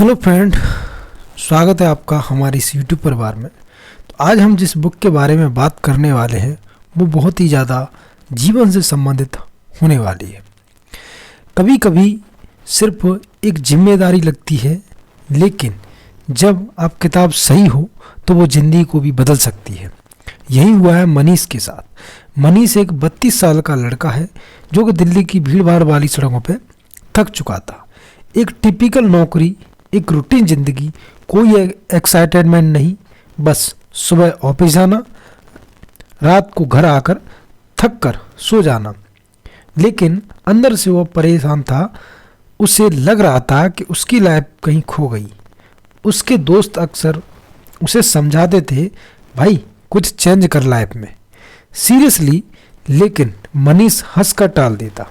Hello friend, स्वागत है आपका हमारे इस यूट्यूब परिवार में। तो आज हम जिस बुक के बारे में बात करने वाले हैं वो बहुत ही ज़्यादा जीवन से संबंधित होने वाली है। कभी कभी सिर्फ एक जिम्मेदारी लगती है, लेकिन जब आप किताब सही हो तो वो ज़िंदगी को भी बदल सकती है। यही हुआ है मनीष के साथ। मनीष एक 32 साल का लड़का है जो कि दिल्ली की भीड़ भाड़ वाली सड़कों पर थक चुका था। एक टिपिकल नौकरी, एक रूटीन जिंदगी, कोई एक्साइटमेंट नहीं, बस सुबह ऑफिस जाना, रात को घर आकर थक कर सो जाना। लेकिन अंदर से वो परेशान था। उसे लग रहा था कि उसकी लाइफ कहीं खो गई। उसके दोस्त अक्सर उसे समझाते थे, भाई कुछ चेंज कर लाइफ में, सीरियसली। लेकिन मनीष हंस कर टाल देता,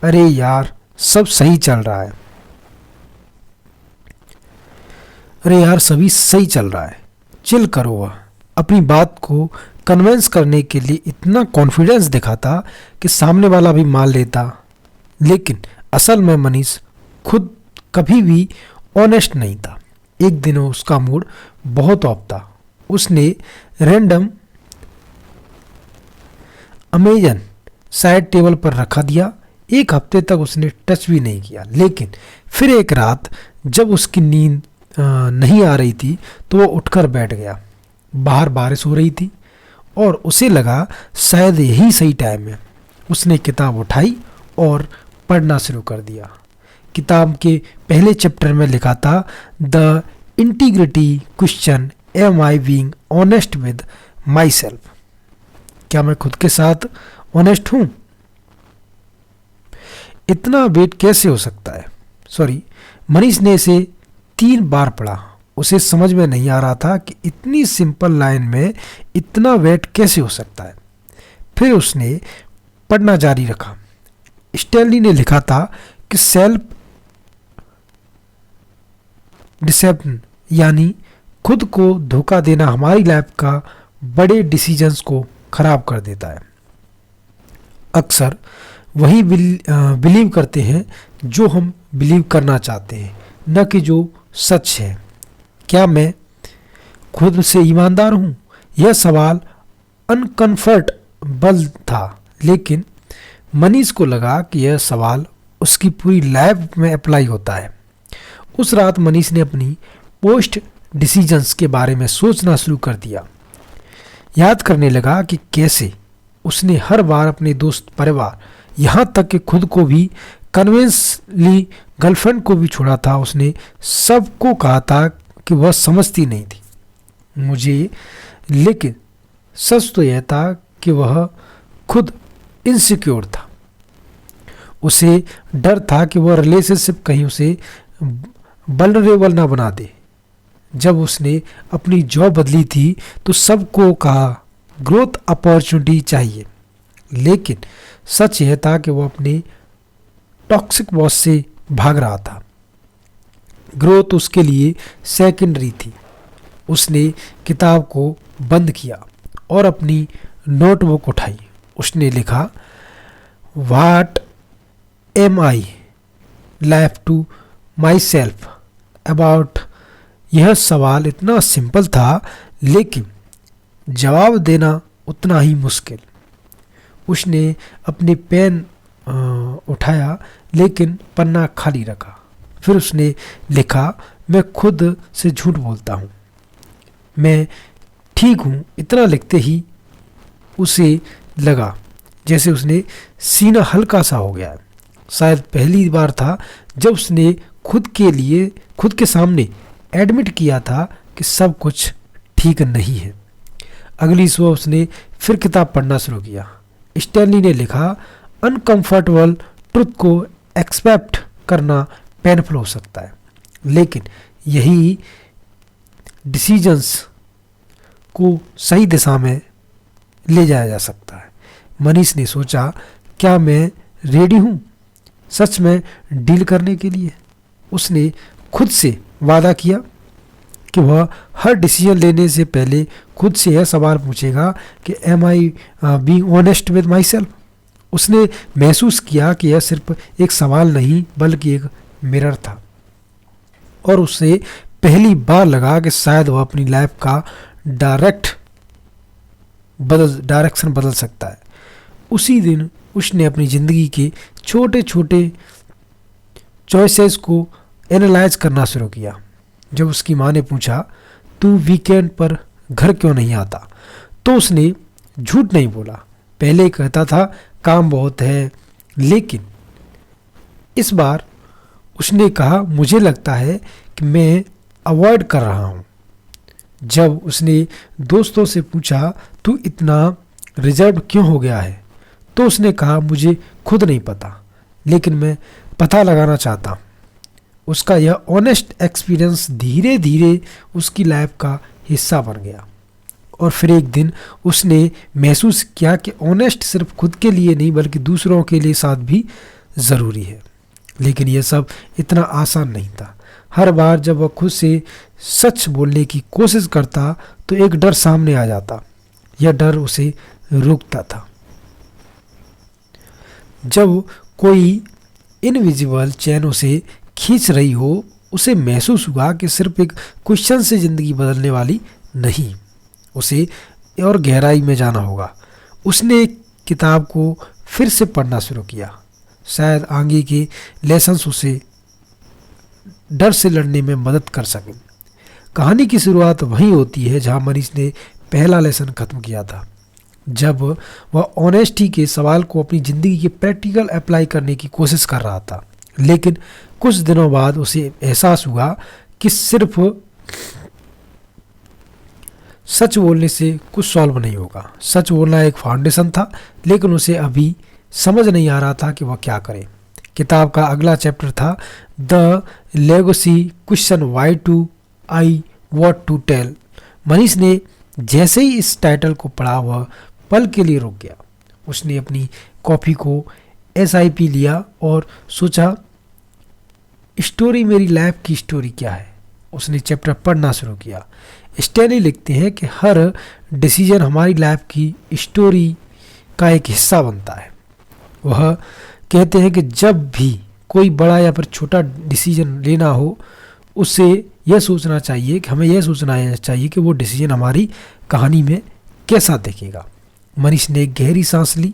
अरे यार सब सही चल रहा है, अरे यार सभी सही चल रहा है, चिल करो। वह अपनी बात को कन्विंस करने के लिए इतना कॉन्फिडेंस दिखाता कि सामने वाला भी मान लेता। लेकिन असल में मनीष खुद कभी भी ऑनेस्ट नहीं था। एक दिन उसका मूड बहुत ऑफ था। उसने रैंडम अमेजन साइड टेबल पर रखा दिया। एक हफ्ते तक उसने टच भी नहीं किया। लेकिन फिर एक रात जब उसकी नींद नहीं आ रही थी तो वो उठकर बैठ गया। बाहर बारिश हो रही थी और उसे लगा शायद यही सही टाइम है। उसने किताब उठाई और पढ़ना शुरू कर दिया। किताब के पहले चैप्टर में लिखा था, the integrity question, am I being honest with myself. क्या मैं खुद के साथ ऑनेस्ट हूँ? इतना वेट कैसे हो सकता है? मनीष ने इसे 3 बार पढ़ा। उसे समझ में नहीं आ रहा था कि इतनी सिंपल लाइन में इतना वेट कैसे हो सकता है। फिर उसने पढ़ना जारी रखा। स्टैनली ने लिखा था कि सेल्फ डिसेप्शन यानी खुद को धोखा देना हमारी लाइफ का बड़े डिसीजंस को खराब कर देता है। अक्सर वही बिलीव करते हैं जो हम बिलीव करना चाहते हैं, न कि जो सच है। क्या मैं खुद से ईमानदार हूँ? यह सवाल अनकंफर्टेबल था, लेकिन मनीष को लगा कि यह सवाल उसकी पूरी लाइफ में अप्लाई होता है। उस रात मनीष ने अपनी पोस्ट डिसीजंस के बारे में सोचना शुरू कर दिया। याद करने लगा कि कैसे उसने हर बार अपने दोस्त, परिवार, यहाँ तक कि खुद को भी कन्विंसली गर्लफ्रेंड को भी छोड़ा था। उसने सबको कहा था कि वह समझती नहीं थी मुझे, लेकिन सच तो यह था कि वह खुद इनसिक्योर था। उसे डर था कि वह रिलेशनशिप कहीं उसे वल्नरेबल ना बना दे। जब उसने अपनी जॉब बदली थी तो सबको कहा ग्रोथ अपॉर्चुनिटी चाहिए, लेकिन सच यह था कि वह अपने टॉक्सिक बॉस से भाग रहा था। ग्रोथ उसके लिए सेकेंडरी थी। उसने किताब को बंद किया और अपनी नोटबुक उठाई। उसने लिखा, what am I life to myself about. यह सवाल इतना सिंपल था, लेकिन जवाब देना उतना ही मुश्किल। उसने अपनी पेन उठाया, लेकिन पन्ना खाली रखा। फिर उसने लिखा, मैं खुद से झूठ बोलता हूँ, मैं ठीक हूँ। इतना लिखते ही उसे लगा जैसे उसने सीना हल्का सा हो गया। शायद पहली बार था जब उसने खुद के सामने एडमिट किया था कि सब कुछ ठीक नहीं है। अगली सुबह उसने फिर किताब पढ़ना शुरू किया। स्टैनली ने लिखा, अनकंफर्टेबल ट्रुथ को एक्सेप्ट करना पेनफुल हो सकता है, लेकिन यही डिसीजंस को सही दिशा में ले जाया जा सकता है। मनीष ने सोचा, क्या मैं रेडी हूँ सच में डील करने के लिए? उसने खुद से वादा किया कि वह हर डिसीजन लेने से पहले खुद से यह सवाल पूछेगा कि am I being honest with myself. उसने महसूस किया कि यह सिर्फ एक सवाल नहीं बल्कि एक मिरर था। और उसे पहली बार लगा कि शायद वह अपनी लाइफ का डायरेक्शन बदल सकता है। उसी दिन उसने अपनी ज़िंदगी के छोटे छोटे चॉइसेस को एनालाइज करना शुरू किया। जब उसकी माँ ने पूछा, तू वीकेंड पर घर क्यों नहीं आता, तो उसने झूठ नहीं बोला। पहले कहता था काम बहुत है, लेकिन इस बार उसने कहा, मुझे लगता है कि मैं अवॉइड कर रहा हूँ। जब उसने दोस्तों से पूछा, तू इतना रिजर्व क्यों हो गया है, तो उसने कहा, मुझे खुद नहीं पता, लेकिन मैं पता लगाना चाहता हूँ। उसका यह ऑनेस्ट एक्सपीरियंस धीरे धीरे उसकी लाइफ का हिस्सा बन गया। और फिर एक दिन उसने महसूस किया कि ऑनेस्ट सिर्फ खुद के लिए नहीं बल्कि दूसरों के लिए साथ भी ज़रूरी है। लेकिन यह सब इतना आसान नहीं था। हर बार जब वह खुद से सच बोलने की कोशिश करता तो एक डर सामने आ जाता। यह डर उसे रोकता था। जब कोई इनविजिबल चैन उसे खींच रही हो, उसे महसूस हुआ कि सिर्फ एक क्वेश्चन से ज़िंदगी बदलने वाली नहीं, उसे और गहराई में जाना होगा। उसने एक किताब को फिर से पढ़ना शुरू किया। शायद आगे के लेसन्स उसे डर से लड़ने में मदद कर सकें। कहानी की शुरुआत वहीं होती है जहां मनीष ने पहला लेसन ख़त्म किया था, जब वह ऑनेस्टी के सवाल को अपनी ज़िंदगी के प्रैक्टिकल अप्लाई करने की कोशिश कर रहा था। लेकिन कुछ दिनों बाद उसे एहसास हुआ कि सिर्फ सच बोलने से कुछ सॉल्व नहीं होगा। सच बोलना एक फाउंडेशन था, लेकिन उसे अभी समझ नहीं आ रहा था कि वह क्या करे। किताब का अगला चैप्टर था the legacy question, why to I what to tell. Manish ने जैसे ही इस टाइटल को पढ़ा, वह पल के लिए रुक गया। उसने अपनी कॉपी को SIP लिया और सोचा, स्टोरी मेरी लाइफ की स्टोरी क्या है। उसने चैप्टर पढ़ना शुरू किया। स्टैनली लिखते हैं कि हर डिसीजन हमारी लाइफ की स्टोरी का एक हिस्सा बनता है। वह कहते हैं कि जब भी कोई बड़ा या फिर छोटा डिसीजन लेना हो, उसे यह सोचना चाहिए कि हमें यह सोचना चाहिए कि वो डिसीजन हमारी कहानी में कैसा दिखेगा। मनीष ने एक गहरी सांस ली।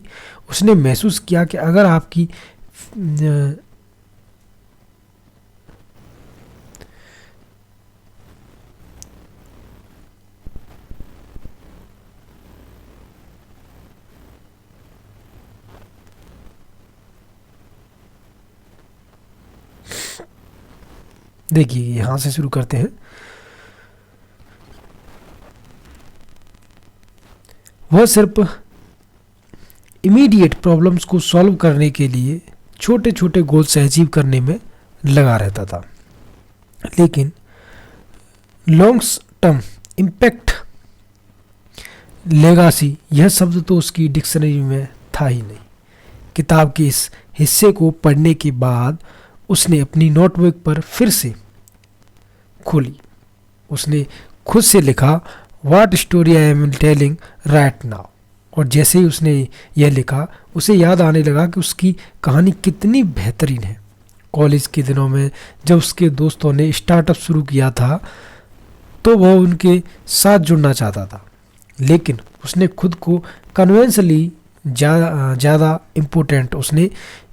उसने महसूस किया कि अगर आपकी देखिए, यहाँ से शुरू करते हैं। वह सिर्फ इमीडिएट प्रॉब्लम्स को सॉल्व करने के लिए छोटे छोटे गोल्स अचीव करने में लगा रहता था, लेकिन लॉन्ग टर्म इम्पैक्ट, लेगासी, यह शब्द तो उसकी डिक्शनरी में था ही नहीं। किताब के इस हिस्से को पढ़ने के बाद उसने अपनी नोटबुक पर फिर से खोली। उसने खुद से लिखा, what story I am telling right now. और जैसे ही उसने यह लिखा, उसे याद आने लगा कि उसकी कहानी कितनी बेहतरीन है। कॉलेज के दिनों में जब उसके दोस्तों ने स्टार्टअप शुरू किया था, तो वह उनके साथ जुड़ना चाहता था, लेकिन उसने खुद को कन्वेंशनली ज़्यादा इम्पोर्टेंट, उसने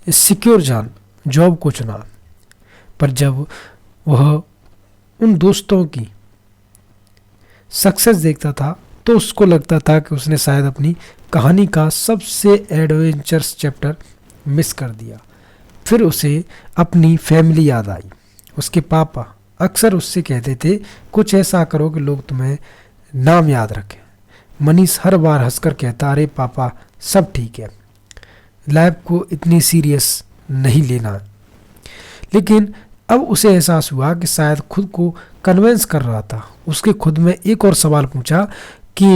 सिक्योर जॉब को चुना। पर जब वह उन दोस्तों की सक्सेस देखता था, तो उसको लगता था कि उसने शायद अपनी कहानी का सबसे एडवेंचरस चैप्टर मिस कर दिया। फिर उसे अपनी फैमिली याद आई। उसके पापा अक्सर उससे कहते थे, कुछ ऐसा करो कि लोग तुम्हें नाम याद रखें। मनीष हर बार हंसकर कहता, अरे पापा, सब ठीक है, लाइफ को इतनी सीरियस नहीं लेना। लेकिन अब उसे एहसास हुआ कि शायद खुद को कन्विंस कर रहा था। उसके खुद में एक और सवाल पूछा कि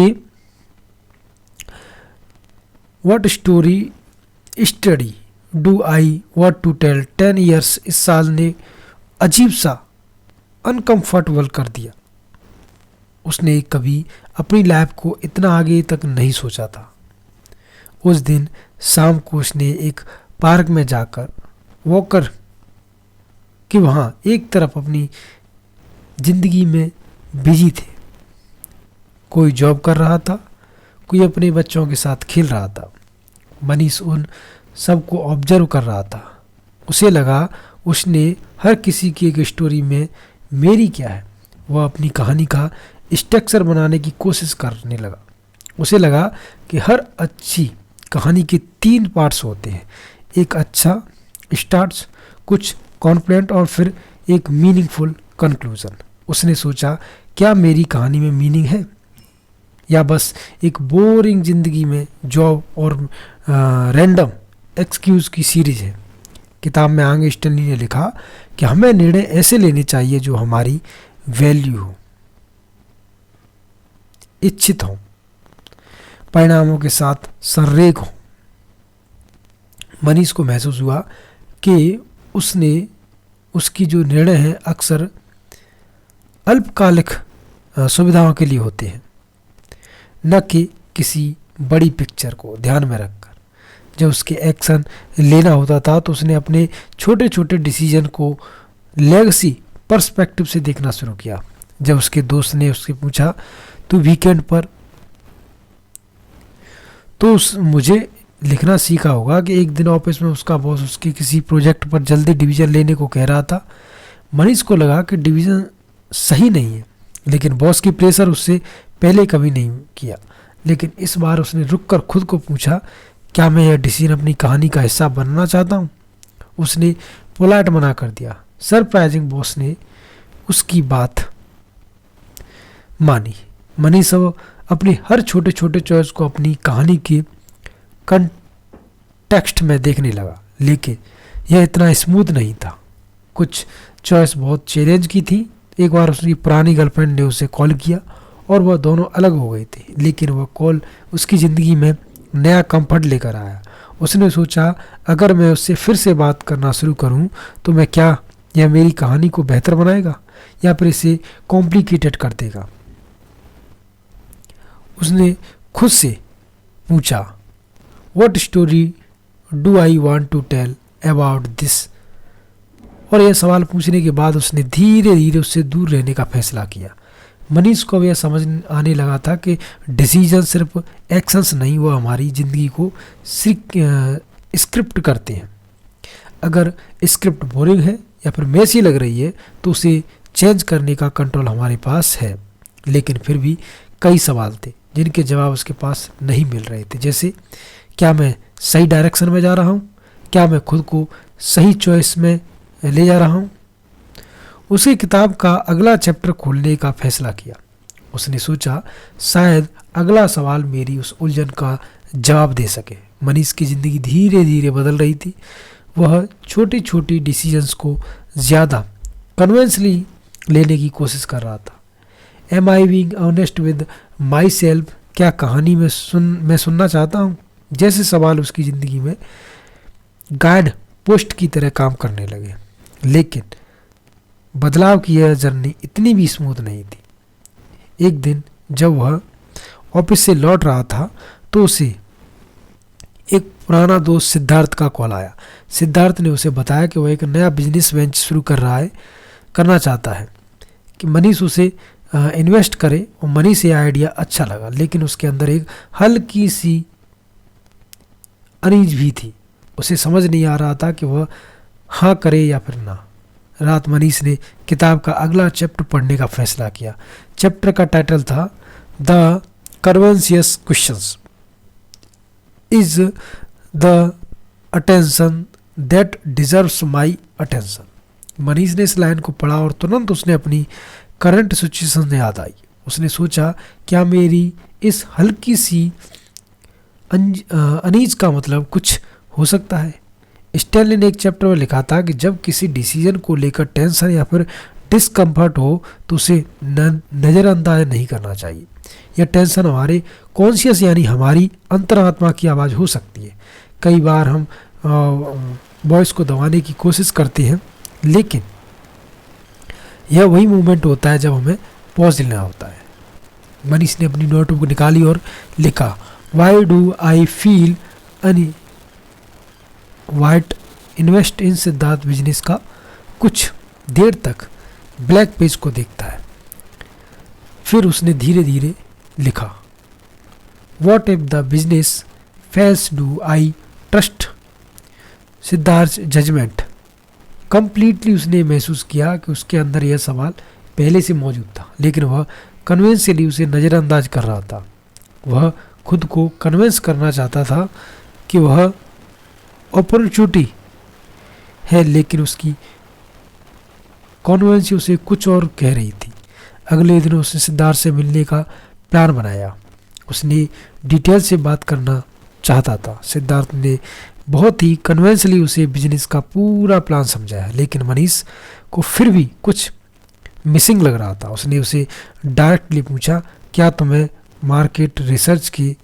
what story study do I want to tell 10 years. इस साल ने अजीब सा अनकंफर्टेबल कर दिया। उसने कभी अपनी लाइफ को इतना आगे तक नहीं सोचा था। उस दिन शाम को उसने एक पार्क में जाकर वॉकर कि वहाँ एक तरफ अपनी जिंदगी में बिजी थे। कोई जॉब कर रहा था, कोई अपने बच्चों के साथ खेल रहा था। मनीष उन सबको ऑब्जर्व कर रहा था। उसे लगा उसने हर किसी की एक स्टोरी में मेरी क्या है। वह अपनी कहानी का स्ट्रक्चर बनाने की कोशिश करने लगा। उसे लगा कि हर अच्छी कहानी के 3 पार्ट्स होते हैं, एक अच्छा स्टार्ट्स, कुछ कॉन्फिडेंट और फिर एक मीनिंगफुल कंक्लूजन। उसने सोचा, क्या मेरी कहानी में मीनिंग है या बस एक बोरिंग जिंदगी में जॉब और रैंडम एक्सक्यूज की सीरीज है। किताब में आगे स्टैनली ने लिखा कि हमें निर्णय ऐसे लेने चाहिए जो हमारी वैल्यू हो, इच्छित हो, परिणामों के साथ संरेख हो। मनीष को महसूस हुआ कि उसकी जो निर्णय हैं अक्सर अल्पकालिक सुविधाओं के लिए होते हैं, न कि किसी बड़ी पिक्चर को ध्यान में रखकर। जब उसके एक्शन लेना होता था तो उसने अपने छोटे छोटे डिसीजन को लेगेसी पर्सपेक्टिव से देखना शुरू किया। जब उसके दोस्त ने उससे पूछा, तू वीकेंड पर तो मुझे लिखना सीखा होगा, कि एक दिन ऑफिस में उसका बॉस उसके किसी प्रोजेक्ट पर जल्दी डिवीजन लेने को कह रहा था। मनीष को लगा कि डिवीजन सही नहीं है, लेकिन बॉस की प्रेशर उससे पहले कभी नहीं किया। लेकिन इस बार उसने रुककर खुद को पूछा, क्या मैं यह डिसीजन अपनी कहानी का हिस्सा बनना चाहता हूँ। उसने पोलाइट मना कर दिया। सरप्राइजिंग बॉस ने उसकी बात मानी। मनीष अब अपने हर छोटे छोटे चॉइस को अपनी कहानी के कंटेक्स्ट में देखने लगा, लेकिन यह इतना स्मूथ नहीं था। कुछ चॉइस बहुत चैलेंज की थी। एक बार उसकी पुरानी गर्लफ्रेंड ने उसे कॉल किया और वह दोनों अलग हो गए थे, लेकिन वह कॉल उसकी ज़िंदगी में नया कंफर्ट लेकर आया। उसने सोचा, अगर मैं उससे फिर से बात करना शुरू करूं तो मैं क्या यह मेरी कहानी को बेहतर बनाएगा या फिर इसे कॉम्प्लिकेटेड कर देगा। उसने खुद से पूछा, what story do I want to tell about this. और यह सवाल पूछने के बाद उसने धीरे धीरे उससे दूर रहने का फैसला किया। मनीष को अब यह समझ आने लगा था कि डिसीजन सिर्फ एक्शंस नहीं, वो हमारी ज़िंदगी को स्क्रिप्ट करते हैं। अगर स्क्रिप्ट बोरिंग है या फिर मैसी लग रही है तो उसे चेंज करने का कंट्रोल हमारे पास है। लेकिन फिर भी कई सवाल थे जिनके जवाब उसके पास नहीं मिल रहे थे, जैसे क्या मैं सही डायरेक्शन में जा रहा हूँ, क्या मैं खुद को सही चॉइस में ले जा रहा हूँ। उसकी किताब का अगला चैप्टर खोलने का फैसला किया। उसने सोचा, शायद अगला सवाल मेरी उस उलझन का जवाब दे सके। मनीष की ज़िंदगी धीरे धीरे बदल रही थी। वह छोटी छोटी डिसीजंस को ज़्यादा कन्विंसली लेने की कोशिश कर रहा था। Am I being honest with myself, क्या कहानी में मैं सुनना चाहता हूँ, जैसे सवाल उसकी ज़िंदगी में गाइड पोस्ट की तरह काम करने लगे। लेकिन बदलाव की यह जर्नी इतनी भी स्मूथ नहीं थी। एक दिन जब वह ऑफिस से लौट रहा था तो उसे एक पुराना दोस्त सिद्धार्थ का कॉल आया। सिद्धार्थ ने उसे बताया कि वह एक नया बिजनेस वेंचर शुरू करना चाहता है, कि मनीष उसे इन्वेस्ट करे। और मनीष ये आइडिया अच्छा लगा, लेकिन उसके अंदर एक हल्की सी अनीज भी थी। उसे समझ नहीं आ रहा था कि वह हाँ करे या फिर ना। रात मनीष ने किताब का अगला चैप्टर पढ़ने का फैसला किया। चैप्टर का टाइटल था the conscientious questions is the attention that deserves my attention. Manish ने इस लाइन को पढ़ा और तुरंत उसने अपनी करंट सिचुएशन याद आई। उसने सोचा, क्या मेरी इस हल्की सी अनीज का मतलब कुछ हो सकता है। स्टैनली ने एक चैप्टर में लिखा था कि जब किसी डिसीजन को लेकर टेंशन या फिर डिस्कम्फर्ट हो तो उसे नज़रअंदाज नहीं करना चाहिए। यह टेंशन हमारे कॉन्शियस यानी हमारी अंतरात्मा की आवाज़ हो सकती है। कई बार हम वॉइस को दबाने की कोशिश करते हैं, लेकिन यह वही मोमेंट होता है जब हमें पॉज लेना होता है। मनीष ने अपनी नोटबुक निकाली और लिखा, why do I feel any white invest in Siddharth business का। कुछ देर तक ब्लैक पेज को देखता है। फिर उसने धीरे धीरे लिखा, what if the business fails, do I trust Siddharth judgement. Completely उसने महसूस किया कि उसके अंदर यह सवाल पहले से मौजूद था, लेकिन वह कन्वेंशली उसे नज़रअंदाज कर रहा था। वह खुद को कन्विंस करना चाहता था कि वह अपॉर्चुनिटी है, लेकिन उसकी कॉन्वेंस उसे कुछ और कह रही थी। अगले दिन उसने सिद्धार्थ से मिलने का प्लान बनाया। उसने डिटेल से बात करना चाहता था। सिद्धार्थ ने बहुत ही कन्वेंसली उसे बिजनेस का पूरा प्लान समझाया, लेकिन मनीष को फिर भी कुछ मिसिंग लग रहा था। उसने उसे डायरेक्टली पूछा, क्या तुम्हें मार्केट रिसर्च की